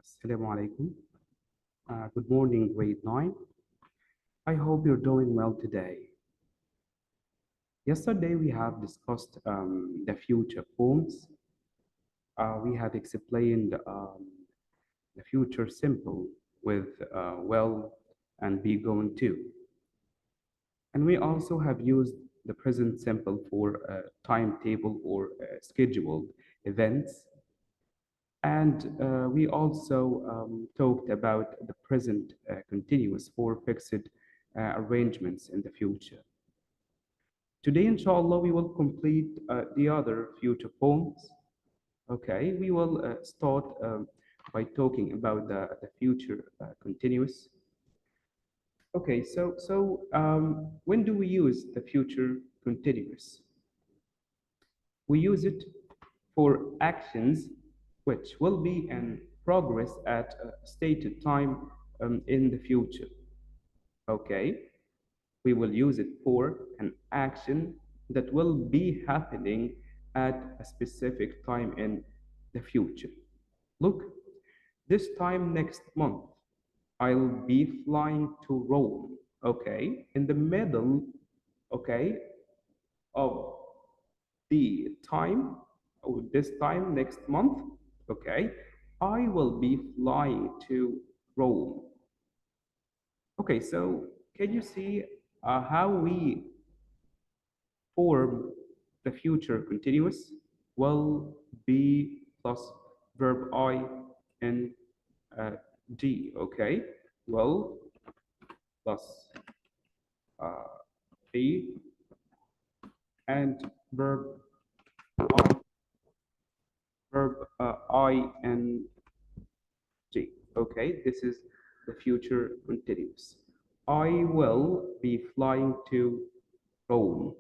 Assalamu alaikum. Good morning, grade 9. I hope you're doing well today. Yesterday, we have discussed the future forms. We have explained the future simple with will and be going to. And we also have used the present simple for timetable or scheduled events. And we also talked about the present continuous for fixed arrangements in the future. Today, inshallah, we will complete the other future forms. Okay, we will start by talking about the future continuous. Okay, so when do we use the future continuous? We use it for actions which will be in progress at a stated time in the future. Okay, we will use it for an action that will be happening at a specific time in the future. Look, this time next month, I'll be flying to Rome. Okay, in the middle, okay, of the time, or this time next month, okay, I will be flying to Rome. Okay, so can you see how we form the future continuous? Will be plus verb I and D, okay? Will plus be and verb I and G. Okay, this is the future continuous. I will be flying to Rome.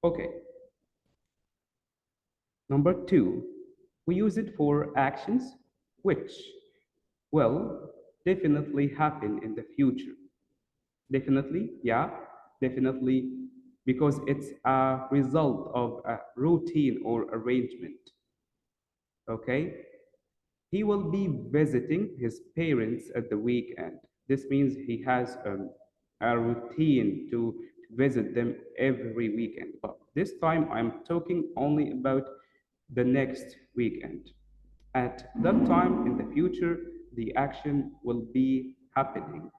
Okay. Number 2, we use it for actions which will definitely happen in the future. Definitely, yeah, definitely, because it's a result of a routine or arrangement. Okay, he will be visiting his parents at the weekend. This means he has a routine to visit them every weekend. But this time I'm talking only about the next weekend. At that time in the future, the action will be happening.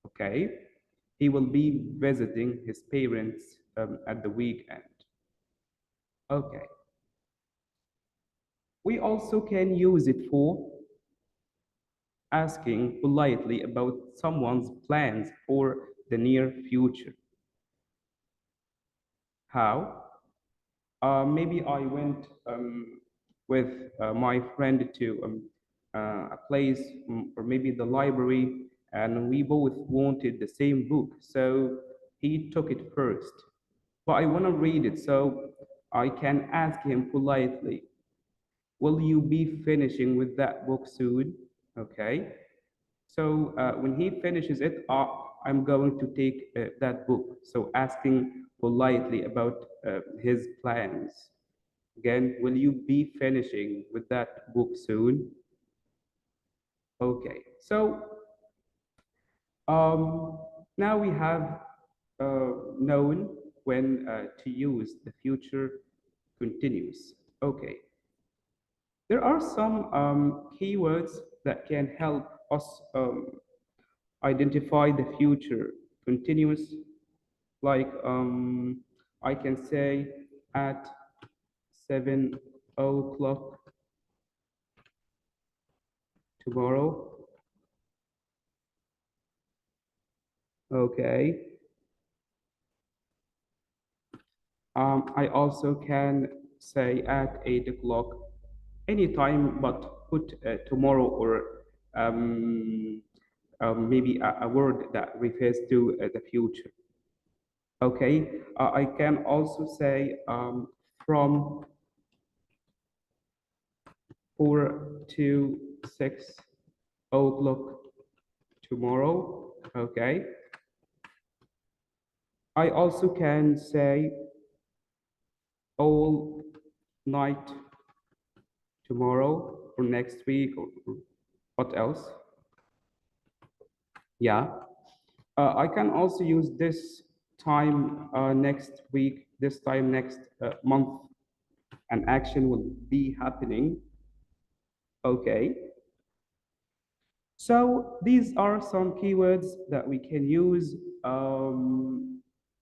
Okay, he will be visiting his parents at the weekend. Okay, we also can use it for asking politely about someone's plans for the near future. How? Maybe I went with my friend to a place or maybe the library, and we both wanted the same book. So he took it first. But I want to read it, so I can ask him politely, will you be finishing with that book soon? Okay. So when he finishes it, I'm going to take that book. So asking politely about his plans. Again, will you be finishing with that book soon? Okay, so now we have known when to use the future continuous. Okay, there are some keywords that can help us identify the future continuous, like I can say at 7 o'clock tomorrow. Okay. I also can say at 8 o'clock anytime, but put tomorrow or maybe a word that refers to the future. Okay, I can also say from 4 to 6 o'clock tomorrow. Okay, I also can say all night tomorrow. or next week, or what else? Yeah. I can also use this time next week, this time next month, an action will be happening. Okay. So these are some keywords that we can use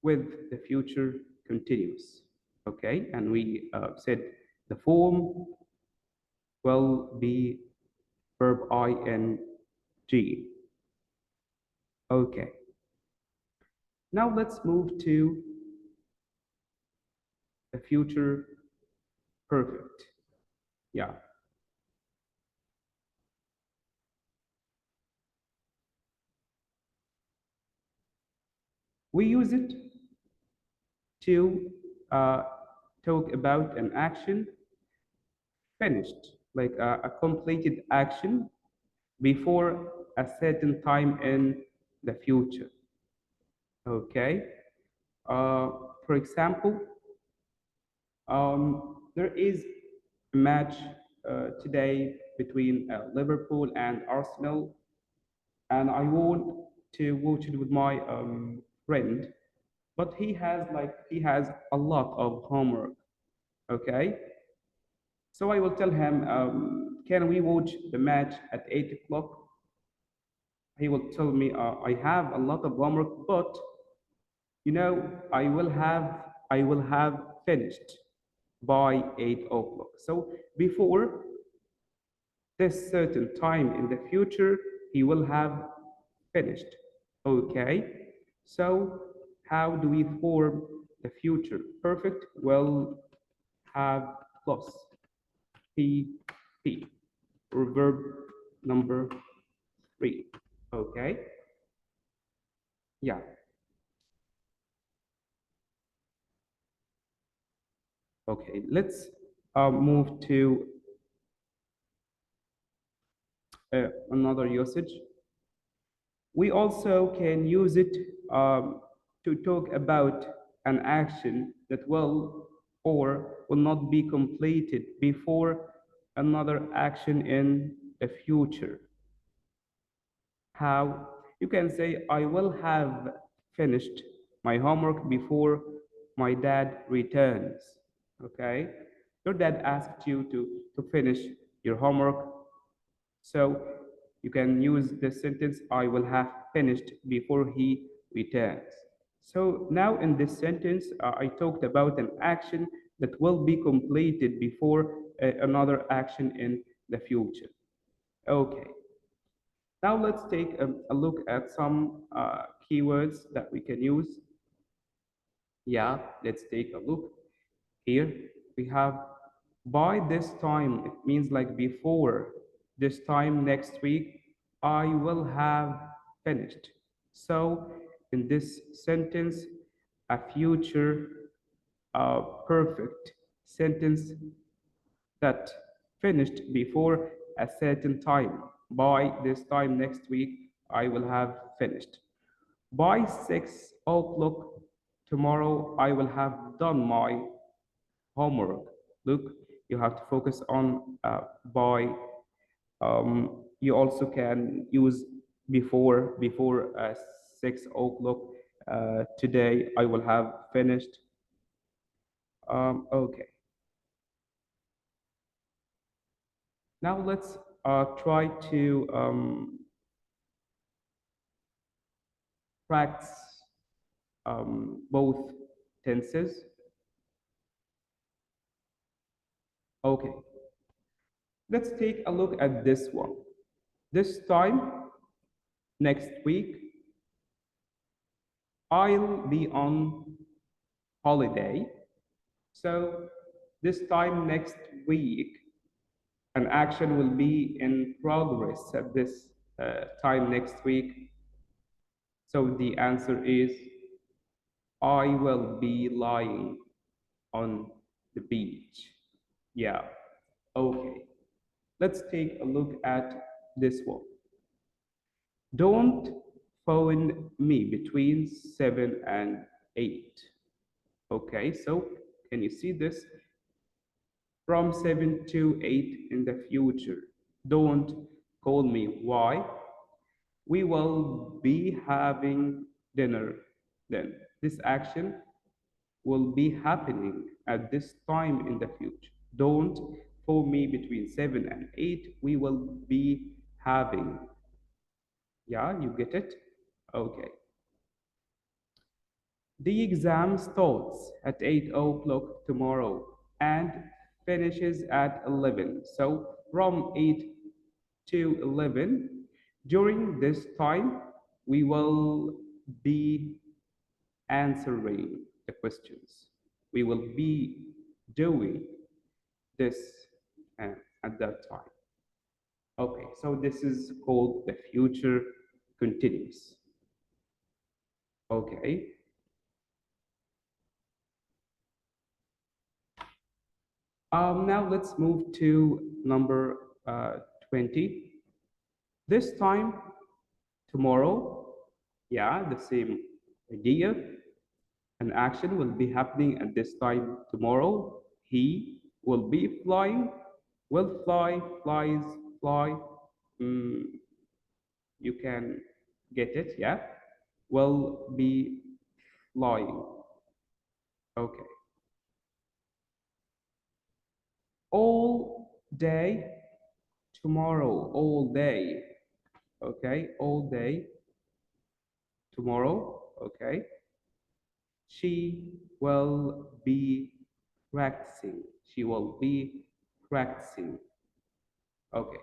with the future continuous. Okay, and we said the form will be verb ing. Okay, now let's move to the future perfect. Yeah, we use it to uh, talk about an action finished, like a completed action before a certain time in the future. Okay. Uh, for example, there is a match today between Liverpool and Arsenal, and I want to watch it with my friend, but he has a lot of homework. Okay, so I will tell him, can we watch the match at 8 o'clock? He will tell me, I have a lot of homework, but I will have finished by 8 o'clock. So before this certain time in the future, he will have finished. Okay. So how do we form the future perfect? Well, have plus pp or verb number 3. Okay. Yeah. Okay. Let's move to another usage. We also can use it to talk about an action that will or will not be completed before another action in the future. How? You can say, I will have finished my homework before my dad returns. Okay? Your dad asked you to finish your homework, so you can use the sentence, I will have finished before he returns. So now in this sentence, I talked about an action that will be completed before another action in the future. Okay, now let's take a look at some keywords that we can use. Yeah, let's take a look. Here we have by this time, it means like before this time next week, I will have finished. So in this sentence, a future perfect sentence that finished before a certain time. By this time next week, I will have finished. By 6 o'clock tomorrow, I will have done my homework. Look, you have to focus on by. You also can use before 6 o'clock. Today I will have finished. Okay. Now let's try to practice both tenses. Okay. Let's take a look at this one. This time next week, I'll be on holiday. So this time next week, an action will be in progress at this time next week. So the answer is, I will be lying on the beach. Yeah, okay. Let's take a look at this one. Don't phone me between 7 and 8. Okay, so can you see this? from 7 to 8 in the future. Don't call me. Why? We will be having dinner then. This action will be happening at this time in the future. Don't phone me between 7 and 8. We will be having. Yeah, you get it? Okay. The exam starts at 8 o'clock tomorrow and finishes at 11. So from 8 to 11, during this time, we will be answering the questions. We will be doing this uh, at that time. Okay, so this is called the future continuous. Okay. Now let's move to number 20. This time, tomorrow, yeah, the same idea. An action will be happening at this time tomorrow. He will be flying, will fly, flies, fly. Mm, you can get it, yeah? Will be flying. Okay. All day tomorrow, all day. Okay, all day tomorrow. Okay. She will be practicing. She will be practicing. Okay.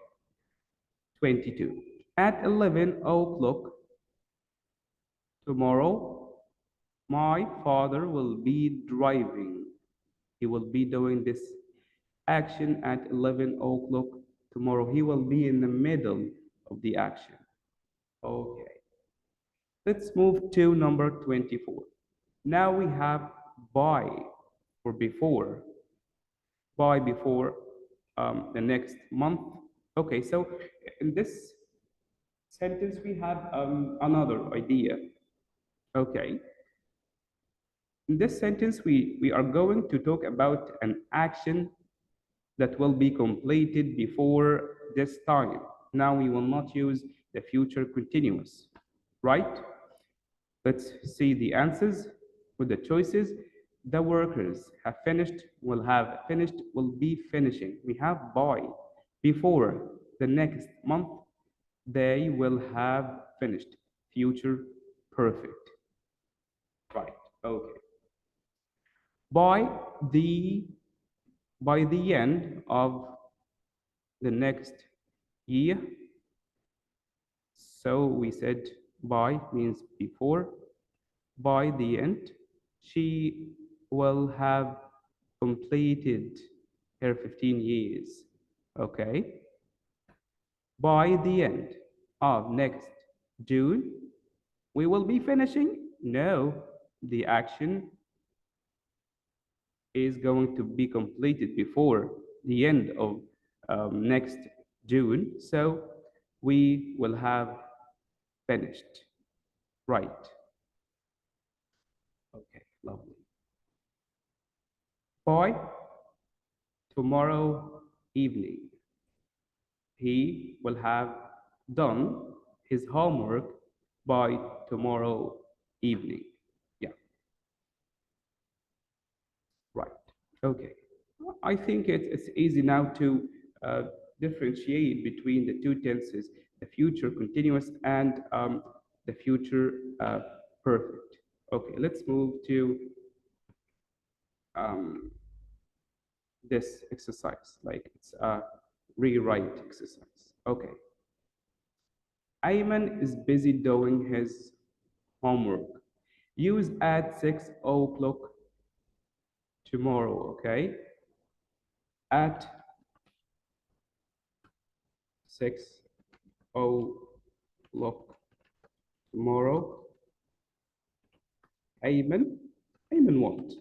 22. At 11 o'clock tomorrow, my father will be driving. He will be doing this action at 11 o'clock tomorrow. He will be in the middle of the action. Okay. Let's move to number 24. Now we have by or before. By before the next month. Okay, so in this sentence we have another idea. Okay. In this sentence, we are going to talk about an action that will be completed before this time. Now we will not use the future continuous, right? Let's see the answers with the choices. The workers have finished, will have finished, will be finishing. We have by, before the next month, they will have finished. Future perfect. Right, okay. By the by the end of the next year, so we said by means before, by the end, she will have completed her 15 years. Okay. By the end of next June, we will be finishing. No, the action is going to be completed before the end of next June. So we will have finished. Right. Okay, lovely. By tomorrow evening, he will have done his homework by tomorrow evening. Yeah, right. Okay. I think it's easy now to differentiate between the two tenses, the future continuous and the future perfect. Okay, let's move to um, this exercise, like it's a rewrite exercise. Okay. Ayman is busy doing his homework. Use at 6 o'clock tomorrow, okay? At 6 o'clock tomorrow. Ayman? Ayman what?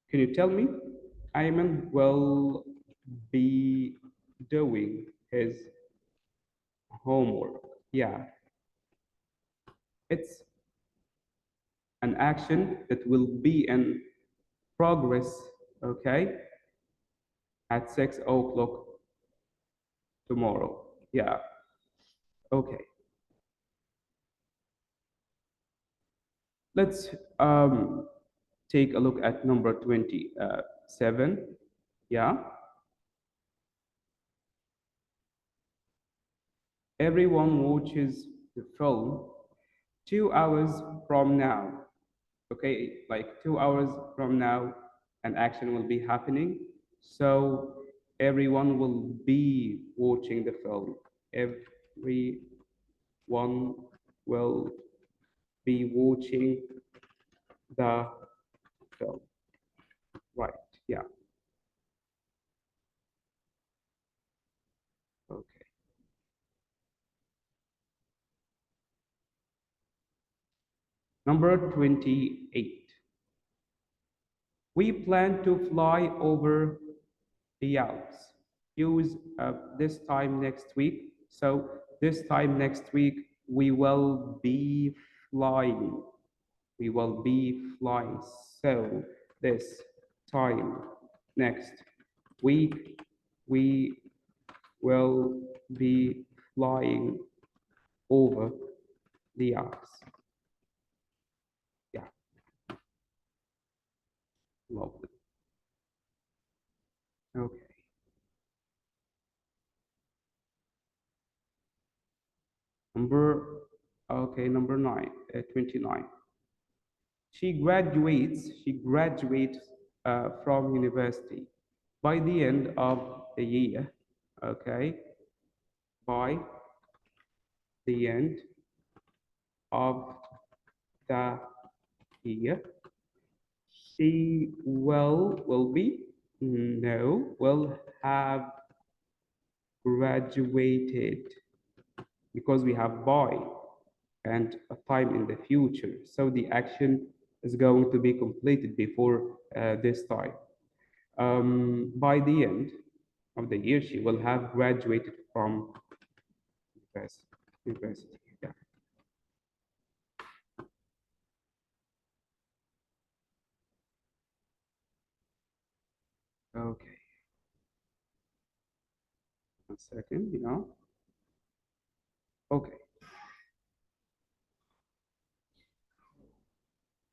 Can you tell me? Ayman will be doing his homework. Yeah. It's an action that will be in progress okay, at 6 o'clock tomorrow. Yeah, okay. Let's take a look at number 27. Yeah, everyone watches the film 2 hours from now. Okay, like 2 hours from now, an action will be happening. So everyone will be watching the film. Everyone will be watching the film. Right. Yeah. Okay. Number 28. We plan to fly over the Alps. Use this time next week. So this time next week, we will be flying. We will be flying. So this time next week, we will be flying over the Alps. Yeah, lovely. Okay. Number, okay, number 29. She graduates from university by the end of the year, okay, by the end of the year, she will be, no, will have graduated because we have by and a time in the future. So the action is going to be completed before this time. By the end of the year, she will have graduated from university. Yeah. Okay. 1 second. Yeah. Okay.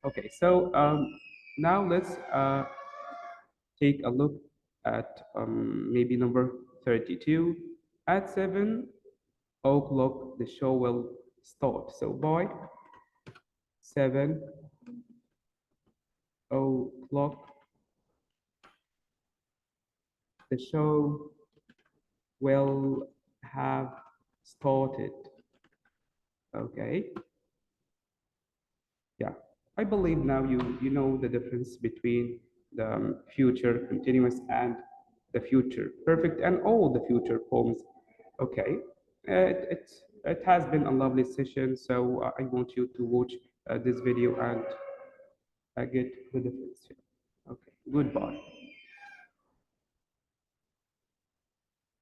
Okay. So now let's take a look at maybe number 32. At 7 o'clock, the show will start. So by 7 o'clock, the show will have started. Okay. Yeah. I believe now you know the difference between the future continuous and the future perfect and all the future forms. Okay. It has been a lovely session, so I want you to watch this video and get the difference. Okay. Goodbye.